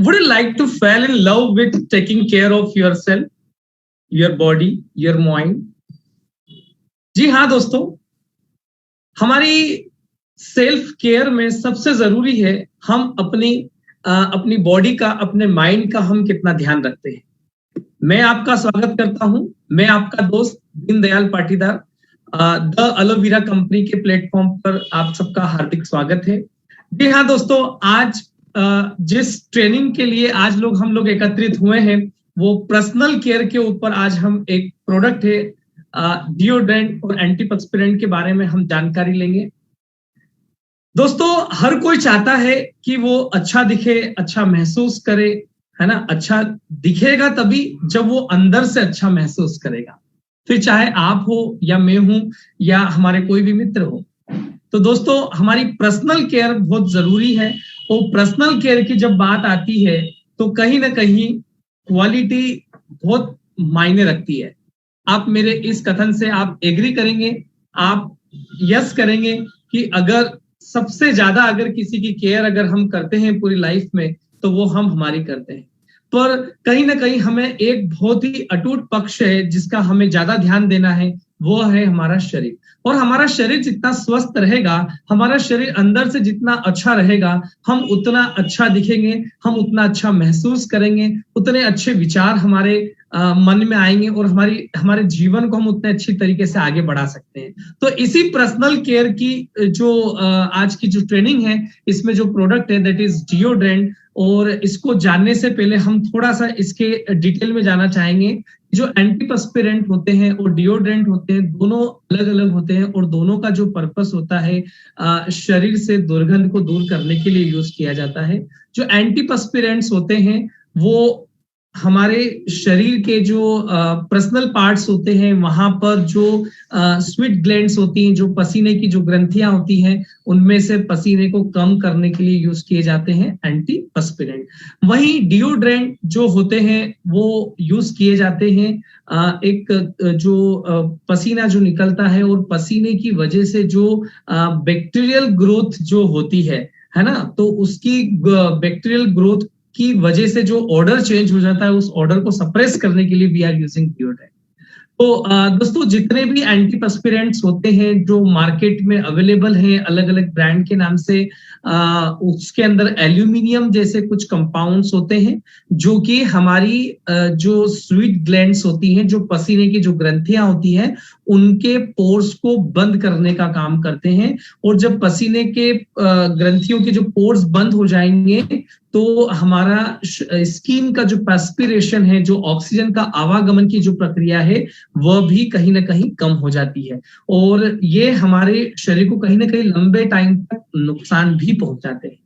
Would you like to fall in love with taking care of yourself, your body, your mind? जी हाँ दोस्तों, हमारी self care में सबसे जरूरी है हम अपनी बॉडी का, अपने माइंड का हम कितना ध्यान रखते हैं। मैं आपका स्वागत करता हूं। मैं आपका दोस्त Deendayal Patidar, the aloe vera company के प्लेटफॉर्म पर आप सबका हार्दिक स्वागत है। जी हाँ दोस्तों, आज जिस ट्रेनिंग के लिए आज हम लोग एकत्रित हुए हैं वो पर्सनल केयर के ऊपर। आज हम एक प्रोडक्ट है डिओड्रेंट और एंटीपर्स्पिरेंट के बारे में हम जानकारी लेंगे। दोस्तों, हर कोई चाहता है कि वो अच्छा दिखे, अच्छा महसूस करे, है ना। अच्छा दिखेगा तभी जब वो अंदर से अच्छा महसूस करेगा, फिर चाहे आप हो या मैं हूं या हमारे कोई भी मित्र हो। तो दोस्तों, हमारी पर्सनल केयर बहुत जरूरी है। और पर्सनल केयर की जब बात आती है तो कहीं ना कहीं क्वालिटी बहुत मायने रखती है। आप मेरे इस कथन से आप एग्री करेंगे, आप यस करेंगे कि अगर सबसे ज्यादा अगर किसी की केयर अगर हम करते हैं पूरी लाइफ में तो वो हम हमारी करते हैं। पर कहीं ना कहीं हमें एक बहुत ही अटूट पक्ष है जिसका हमें ज्यादा ध्यान देना है, वो है हमारा शरीर। और हमारा शरीर जितना स्वस्थ रहेगा, हमारा शरीर अंदर से जितना अच्छा रहेगा, हम उतना अच्छा दिखेंगे, हम उतना अच्छा महसूस करेंगे, उतने अच्छे विचार हमारे मन में आएंगे और हमारे जीवन को हम उतने अच्छी तरीके से आगे बढ़ा सकते हैं। तो इसी पर्सनल केयर की जो आज की जो ट्रेनिंग है, इसमें जो प्रोडक्ट है दैट इज डिओड्रेंट। और इसको जानने से पहले हम थोड़ा सा इसके डिटेल में जाना चाहेंगे। जो एंटीपर्स्पिरेंट होते हैं और डिओड्रेंट होते हैं, दोनों अलग अलग होते हैं और दोनों का जो पर्पस होता है शरीर से दुर्गंध को दूर करने के लिए यूज किया जाता है। जो एंटीपर्स्पिरेंट्स होते हैं वो हमारे शरीर के जो पर्सनल पार्ट्स होते हैं, वहां पर जो स्वीट ग्लैंड्स होती हैं, जो पसीने की जो ग्रंथियां होती हैं, उनमें से पसीने को कम करने के लिए यूज किए जाते हैं एंटीपर्स्पिरेंट। वहीं डिओड्रेंट जो होते हैं वो यूज किए जाते हैं एक जो पसीना जो निकलता है और पसीने की वजह से जो बैक्टीरियल ग्रोथ जो होती है ना, तो उसकी बैक्टीरियल ग्रोथ की वजह से जो ऑर्डर चेंज हो जाता है, उस ऑर्डर को सप्रेस करने के लिए वी आर यूजिंग डिओड्रेंट। तो दोस्तों, जितने भी एंटीपर्स्पिरेंट्स होते हैं जो मार्केट में अवेलेबल हैं अलग अलग ब्रांड के नाम से, उसके अंदर एल्यूमिनियम जैसे कुछ कंपाउंड्स होते हैं जो कि हमारी जो स्वीट ग्लैंड्स होती हैं, जो पसीने की जो ग्रंथियां होती हैं, उनके पोर्स को बंद करने का काम करते हैं। और जब पसीने के ग्रंथियों के जो पोर्स बंद हो जाएंगे तो हमारा स्किन का जो पर्स्पिरेशन है, जो ऑक्सीजन का आवागमन की जो प्रक्रिया है, वह भी कहीं ना कहीं कम हो जाती है। और ये हमारे शरीर को कहीं ना कहीं लंबे टाइम तक नुकसान भी पहुंचाते हैं।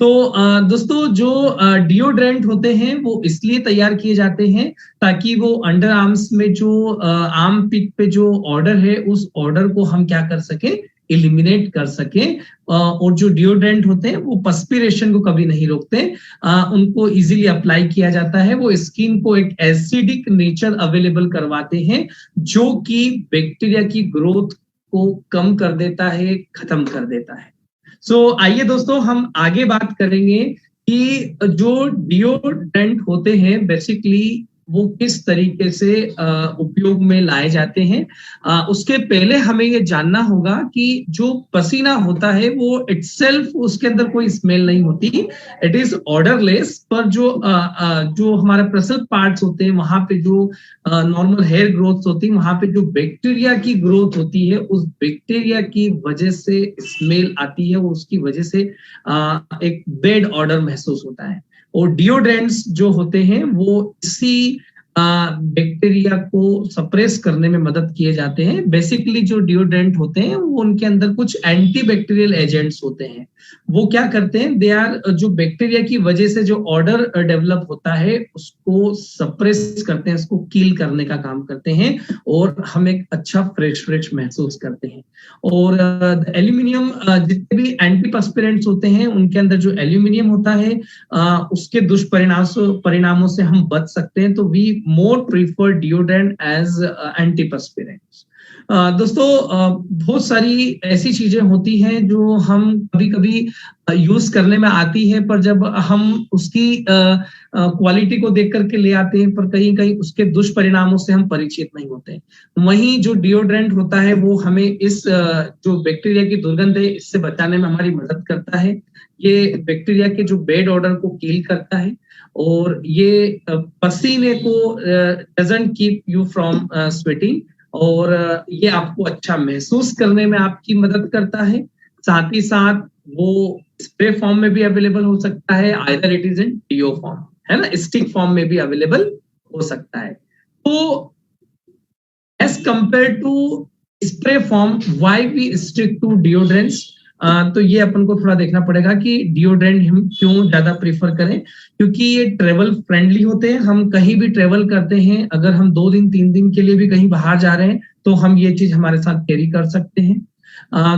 तो दोस्तों, जो डिओड्रेंट होते हैं वो इसलिए तैयार किए जाते हैं ताकि वो अंडर आर्म्स में जो आर्म पिट पे जो ऑर्डर है, उस ऑर्डर को हम क्या कर सके, एलिमिनेट कर सके। और जो डिओड्रेंट होते हैं वो पर्स्पिरेशन को कभी नहीं रोकते, उनको इजीली अप्लाई किया जाता है। वो स्किन को एक एसिडिक नेचर अवेलेबल करवाते हैं जो कि बैक्टीरिया की ग्रोथ को कम कर देता है, खत्म कर देता है। आइए दोस्तों, हम आगे बात करेंगे कि जो डिओड्रेंट होते हैं बेसिकली वो किस तरीके से उपयोग में लाए जाते हैं। उसके पहले हमें ये जानना होगा कि जो पसीना होता है वो इटसेल्फ, उसके अंदर कोई स्मेल नहीं होती, इट इज ऑर्डरलेस। पर जो हमारे पर्सनल पार्ट्स होते हैं, वहां पे जो नॉर्मल हेयर ग्रोथ होती है, वहां पे जो बैक्टीरिया की ग्रोथ होती है, उस बैक्टीरिया की वजह से स्मेल आती है, उसकी वजह से एक बैड ऑर्डर महसूस होता है। और डिओड्रेंट्स जो होते हैं वो इसी बैक्टीरिया को सप्रेस करने में मदद किए जाते हैं। बेसिकली जो डिओड्रेंट होते हैं वो उनके अंदर कुछ एंटी बैक्टीरियल एजेंट्स होते हैं। वो क्या करते हैं, दे आर जो बैक्टीरिया की वजह से जो ऑर्डर डेवलप होता है उसको सप्रेस करते हैं, उसको किल करने का काम करते हैं और हम एक अच्छा फ्रेश महसूस करते हैं। और एल्यूमिनियम, जितने भी एंटीपर्स्पिरेंट्स होते हैं उनके अंदर जो एल्यूमिनियम होता है उसके दुष्परिणामों से हम बच सकते हैं। तो we more prefer deodorant as antiperspirants. दोस्तों, बहुत सारी ऐसी चीजें होती हैं जो हम कभी-कभी यूज करने में आती है, पर जब हम उसकी क्वालिटी को देख करके ले आते हैं, पर कहीं-कहीं उसके दुष्परिणामों से हम परिचित नहीं होते हैं। वहीं जो डिओड्रेंट होता है वो हमें इस जो बैक्टीरिया की दुर्गंध है इससे बचाने में हमारी मदद करता है। ये बैक्टीरिया के जो बैड ऑर्डर को किल करता है और ये पसीने को doesn't keep you from sweating, और ये आपको अच्छा महसूस करने में आपकी मदद करता है। साथ ही साथ वो स्प्रे फॉर्म में भी अवेलेबल हो सकता है, either it is in deo form, है ना, स्टिक फॉर्म में भी अवेलेबल हो सकता है। तो as compare to spray form, why we stick to deodorants, तो ये अपन को थोड़ा देखना पड़ेगा कि डिओड्रेंट हम क्यों ज्यादा प्रीफर करें, क्योंकि ये ट्रेवल फ्रेंडली होते हैं। हम कहीं भी ट्रेवल करते हैं, अगर हम 2 दिन 3 दिन के लिए भी कहीं बाहर जा रहे हैं तो हम ये चीज हमारे साथ कैरी कर सकते हैं।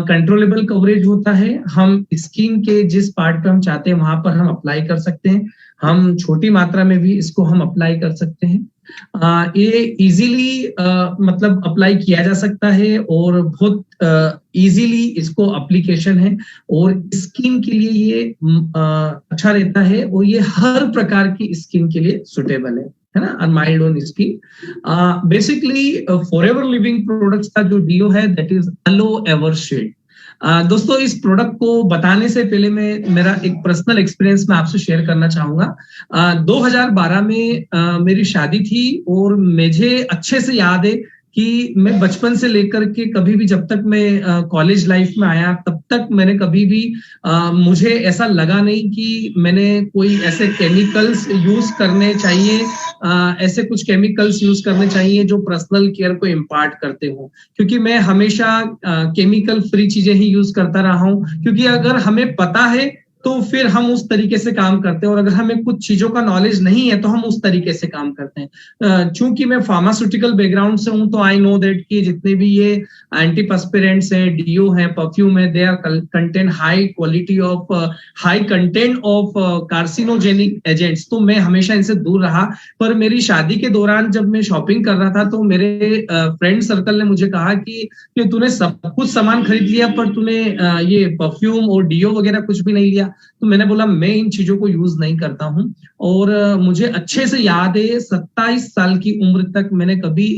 कंट्रोलेबल कवरेज होता है, हम स्किन के जिस पार्ट पे हम चाहते हैं वहां पर हम अप्लाई कर सकते हैं। हम छोटी मात्रा में भी इसको हम अप्लाई कर सकते हैं। ये इजीली मतलब अप्लाई किया जा सकता है और बहुत इजीली इसको एप्लीकेशन है, और स्किन के लिए ये अच्छा रहता है, और ये हर प्रकार की स्किन के लिए सुटेबल है ना, mild on skin. Basically Forever Living products का जो डीओ है that is Aloe Ever Shield. दोस्तों, इस प्रोडक्ट को बताने से पहले मैं मेरा एक पर्सनल एक्सपीरियंस मैं आपसे शेयर करना चाहूंगा। 2012 में मेरी शादी थी, और मुझे अच्छे से याद है कि मैं बचपन से लेकर के कभी भी, जब तक मैं कॉलेज लाइफ में आया तब तक मैंने कभी भी मुझे ऐसा लगा नहीं कि मैंने कोई ऐसे केमिकल्स यूज करने चाहिए, ऐसे कुछ केमिकल्स यूज करने चाहिए जो पर्सनल केयर को इम्पार्ट करते हो, क्योंकि मैं हमेशा केमिकल फ्री चीजें ही यूज करता रहा हूँ। क्योंकि अगर हमें पता है तो फिर हम उस तरीके से काम करते हैं, और अगर हमें कुछ चीजों का नॉलेज नहीं है तो हम उस तरीके से काम करते हैं। चूंकि मैं फार्मास्यूटिकल बैकग्राउंड से हूं, तो आई नो दैट कि जितने भी ये एंटीपर्स्पिरेंट्स हैं, डीओ हैं, परफ्यूम है, they are contain high quality of, high content of carcinogenic agents, तो मैं हमेशा इनसे दूर रहा। पर मेरी शादी के दौरान जब मैं शॉपिंग कर रहा था तो मेरे फ्रेंड सर्कल ने मुझे कहा कि तूने सब कुछ सामान खरीद लिया, पर तूने ये परफ्यूम और डीओ वगैरह कुछ भी नहीं लिया। तो मैंने बोला मैं इन चीजों को यूज नहीं करता हूं, और मुझे अच्छे से याद है 27 साल की उम्र तक मैंने कभी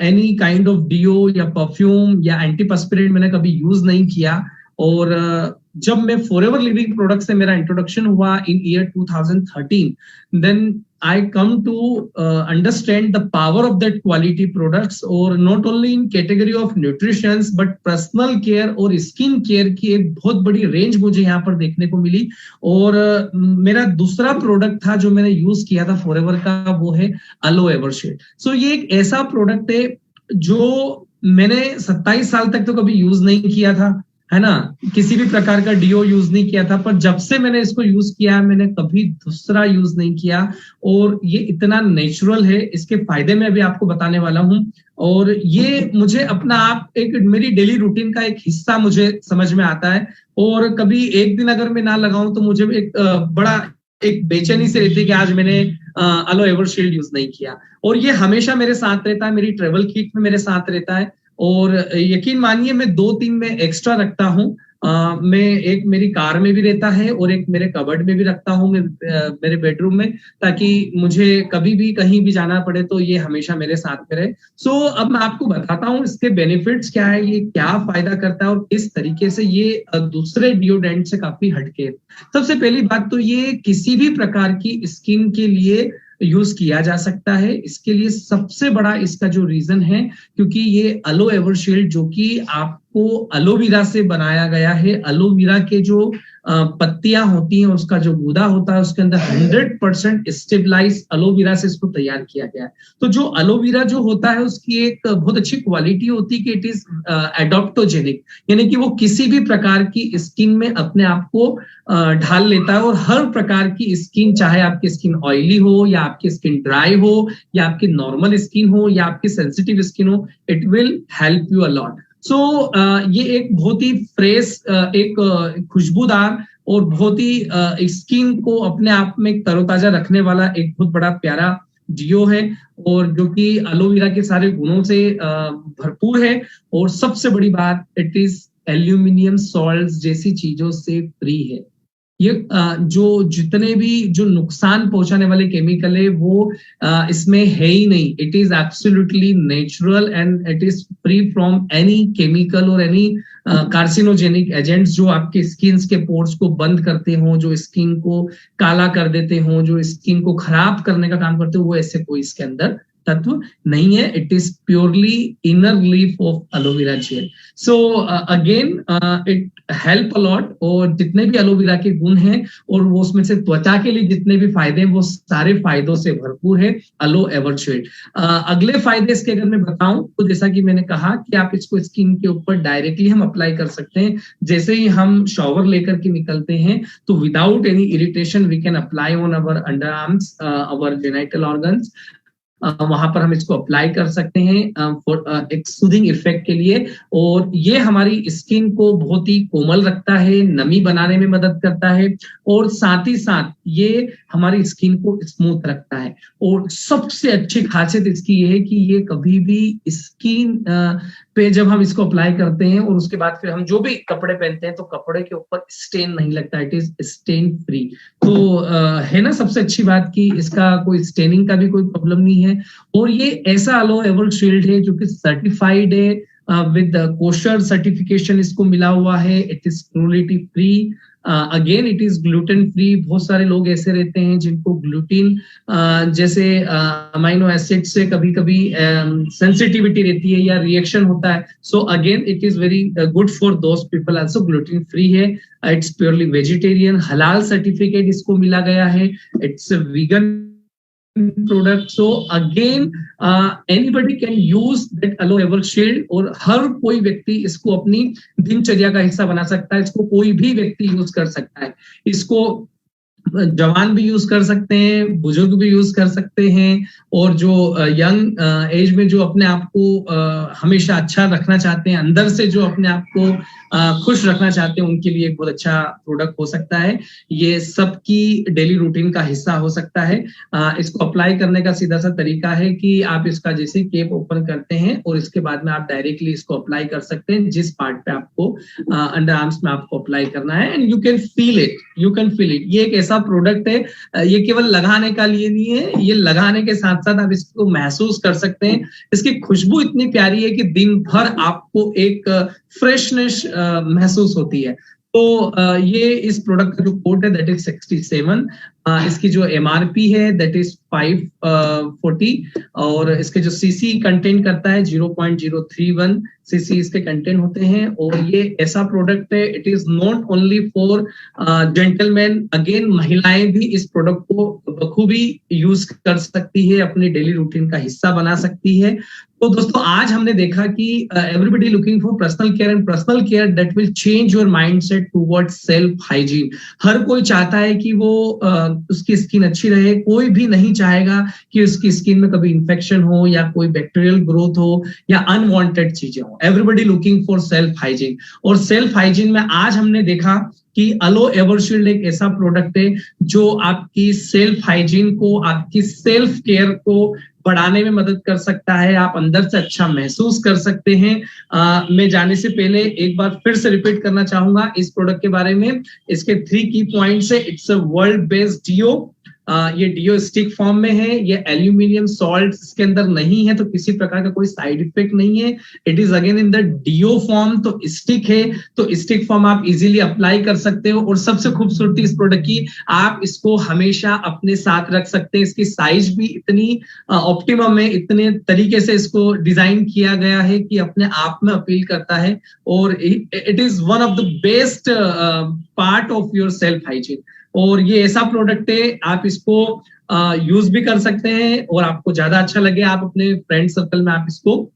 एनी काइंड ऑफ डीओ या परफ्यूम या एंटीपर्स्पिरेंट मैंने कभी यूज नहीं किया। और जब मैं फॉरएवर लिविंग प्रोडक्ट से मेरा इंट्रोडक्शन हुआ in year 2013, then I come to understand the power of that quality products, और not only in category of nutrition but personal care और skin care की एक बहुत बड़ी रेंज मुझे यहाँ पर देखने को मिली। और मेरा दूसरा प्रोडक्ट था जो मैंने यूज किया था फॉरएवर का, वो है अलो एवर शील्ड। सो ये एक ऐसा प्रोडक्ट है जो मैंने 27 साल तक तो कभी यूज नहीं किया था, है ना, किसी भी प्रकार का डीओ यूज नहीं किया था, पर जब से मैंने इसको यूज किया मैंने कभी दूसरा यूज नहीं किया। और ये इतना नेचुरल है, इसके फायदे मैं भी आपको बताने वाला हूं, और ये मुझे अपना आप एक मेरी डेली रूटीन का एक हिस्सा मुझे समझ में आता है। और कभी एक दिन अगर मैं ना लगाऊं तो मुझे एक बड़ा एक बेचैनी से रहती है कि आज मैंने अलो एवर शील्ड यूज नहीं किया, और ये हमेशा मेरे साथ रहता है, मेरी ट्रेवल किट में मेरे साथ रहता है। और यकीन मानिए मैं 2-3 में एक्स्ट्रा रखता हूँ। मैं एक मेरी कार में भी रहता है और एक मेरे कबर्ड में भी रखता हूँ, मेरे बेडरूम में, ताकि मुझे कभी भी कहीं भी जाना पड़े तो ये हमेशा मेरे साथ में रहे। सो अब मैं आपको बताता हूँ इसके बेनिफिट्स क्या है, ये क्या फायदा करता है और किस तरीके से ये दूसरे डिओड्रेंट से काफी हटके। सबसे पहली बात तो ये किसी भी प्रकार की स्किन के लिए यूज किया जा सकता है। इसके लिए सबसे बड़ा इसका जो रीजन है, क्योंकि ये अलो एवर शील्ड जो कि आपको एलोवेरा से बनाया गया है, एलोवेरा के जो पत्तियां होती हैं उसका जो गूदा होता है उसके अंदर 100% स्टेबलाइज एलोवेरा से इसको तैयार किया गया है। तो जो एलोवेरा जो होता है उसकी एक बहुत अच्छी क्वालिटी होती है कि इट इज एडॉप्टोजेनिक, यानी कि वो किसी भी प्रकार की स्किन में अपने आप को ढाल लेता है, और हर प्रकार की स्किन, चाहे आपकी स्किन ऑयली हो या आपकी स्किन ड्राई हो या आपकी नॉर्मल स्किन हो या आपकी सेंसिटिव स्किन हो, it will help you a lot. So ये एक बहुत ही फ्रेश, एक खुशबूदार और बहुत ही स्किन को अपने आप में तरोताजा रखने वाला एक बहुत बड़ा प्यारा डियो है और जो कि एलोवेरा के सारे गुणों से भरपूर है और सबसे बड़ी बात इट इज एल्यूमिनियम सॉल्ट जैसी चीजों से फ्री है। ये जो जितने भी जो नुकसान पहुंचाने वाले केमिकल है वो इसमें है ही नहीं। It is absolutely natural and it is free from any chemical और एनी कार्सिनोजेनिक एजेंट्स जो आपके स्किन के पोर्स को बंद करते हो, जो स्किन को काला कर देते हो, जो स्किन को खराब करने का काम करते हो, वो ऐसे कोई इसके अंदर तत्व नहीं है। It is purely inner leaf of aloe vera gel. So again it help allot और जितने भी एलोवेरा के गुण हैं और वो उसमें से त्वचा के लिए जितने भी फायदे हैं वो सारे फायदों से भरपूर है एलो एवरशेड। अगले फायदे इसके अगर मैं बताऊं तो जैसा कि मैंने कहा कि आप इसको स्किन के ऊपर डायरेक्टली हम अप्लाई कर सकते हैं। जैसे ही हम शॉवर लेकर के निकलते हैं तो without any irritation we can apply on our under arms, our genital organs. वहां पर हम इसको अप्लाई कर सकते हैं फॉर एक सूदिंग इफेक्ट के लिए और ये हमारी स्किन को बहुत ही कोमल रखता है, नमी बनाने में मदद करता है और साथ ही साथ ये हमारी स्किन को स्मूथ रखता है। और सबसे अच्छी खासियत इसकी ये है कि ये कभी भी स्किन पे जब हम इसको अप्लाई करते हैं और उसके बाद फिर हम जो भी कपड़े पहनते हैं तो कपड़े के ऊपर स्टेन नहीं लगता, इट इज स्टेन फ्री। तो है ना सबसे अच्छी बात कि इसका कोई स्टेनिंग का भी कोई प्रॉब्लम नहीं है। और ये ऐसा एलो एवरशील्ड है जो कि सर्टिफाइड है विद कोशर सर्टिफिकेशन इसको मिला हुआ है। It is cruelty free, again it is gluten free. बहुत सारे लोग ऐसे रहते हैं जिनको ग्लूटीन जैसे अमाइनो एसिड से कभी कभी सेंसिटिविटी रहती है या रिएक्शन होता है। So again it is very good for those people also. Gluten free है, इट्स प्योरली वेजिटेरियन, हलाल सर्टिफिकेट इसको मिला गया है, it's vegan product. So again anybody can use that Aloe Evershield और हर कोई व्यक्ति इसको अपनी दिनचर्या का हिस्सा बना सकता है। इसको कोई भी व्यक्ति यूज कर सकता है। इसको जवान भी यूज कर सकते हैं, बुजुर्ग भी यूज कर सकते हैं और जो यंग एज में जो अपने आप को हमेशा अच्छा रखना चाहते हैं, अंदर से जो अपने आप को खुश रखना चाहते हैं, उनके लिए एक बहुत अच्छा प्रोडक्ट हो सकता है। ये सबकी डेली रूटीन का हिस्सा हो सकता है। इसको अप्लाई करने का सीधा सा तरीका है कि आप इसका जैसे केप ओपन करते हैं और इसके बाद में आप डायरेक्टली इसको अप्लाई कर सकते हैं जिस पार्ट पे आपको अंडर आर्म्स में आपको अप्लाई करना है and you can feel it, you can feel it. ये एक ऐसा प्रोडक्ट है, ये केवल लगाने का लिए नहीं है, ये लगाने के साथ साथ आप इसको महसूस कर सकते हैं। इसकी खुशबू इतनी प्यारी है कि दिन भर आपको एक फ्रेशनेस महसूस होती है। तो ये इस प्रोडक्ट का जो कोड है दैट इज 67। इसकी जो एमआरपी है दैट इज 540 और इसके जो सीसी कंटेंट करता है 0.031 सीसी इसके कंटेंट होते हैं। और ये ऐसा प्रोडक्ट है, it is not only for gentleman, again महिलाएं भी इस प्रोडक्ट को बखूबी यूज कर सकती है, अपनी डेली रूटीन का हिस्सा बना सकती है। तो दोस्तों आज हमने देखा कि everybody looking for personal care and personal care that will change your mindset towards self hygiene. हर कोई चाहता है कि वो उसकी स्किन अच्छी रहे, कोई भी नहीं चाहेगा कि उसकी स्किन में कभी इंफेक्शन हो या कोई बैक्टीरियल ग्रोथ हो या अनवांटेड चीजें हो। Everybody looking for self hygiene और सेल्फ हाइजीन में आज हमने देखा कि एलो एवरशील्ड एक ऐसा प्रोडक्ट है जो आपकी सेल्फ हाइजीन को, आपकी सेल्फ केयर को बढ़ाने में मदद कर सकता है। आप अंदर से अच्छा महसूस कर सकते हैं। मैं जाने से पहले एक बार फिर से रिपीट करना चाहूंगा इस प्रोडक्ट के बारे में। इसके 3 की पॉइंट्स है। It's a world based deo, ये डियो स्टिक फॉर्म में है, ये एल्यूमिनियम सॉल्ट इसके अंदर नहीं है तो किसी प्रकार का कोई साइड इफेक्ट नहीं है। It is again in the deo form, तो स्टिक है, तो स्टिक फॉर्म आप इजीली अप्लाई कर सकते हो। और सबसे खूबसूरती इस प्रोडक्ट की, आप इसको हमेशा अपने साथ रख सकते हैं। इसकी साइज भी इतनी ऑप्टिमम है, इतने तरीके से इसको डिजाइन किया गया है कि अपने आप में अपील करता है और it is one of the best part of your self hygiene. और ये ऐसा प्रोडक्ट है आप इसको यूज भी कर सकते हैं और आपको ज्यादा अच्छा लगे आप अपने फ्रेंड सर्कल में आप इसको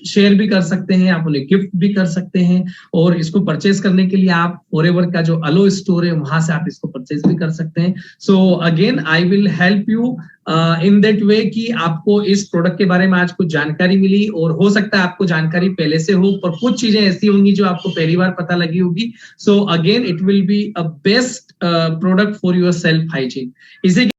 शेयर भी कर सकते हैं, आप उन्हें गिफ्ट भी कर सकते हैं। और इसको परचेज करने के लिए आप फॉरएवर का जो एलो स्टोर है वहां से आप इसको परचेज भी कर सकते हैं। So again I will help you in that way कि आपको इस प्रोडक्ट के बारे में आज कुछ जानकारी मिली और हो सकता है आपको जानकारी पहले से हो, पर कुछ चीजें ऐसी होंगी जो आपको पहली बार पता लगी होगी। सो again it will be a best product for your self hygiene. इसी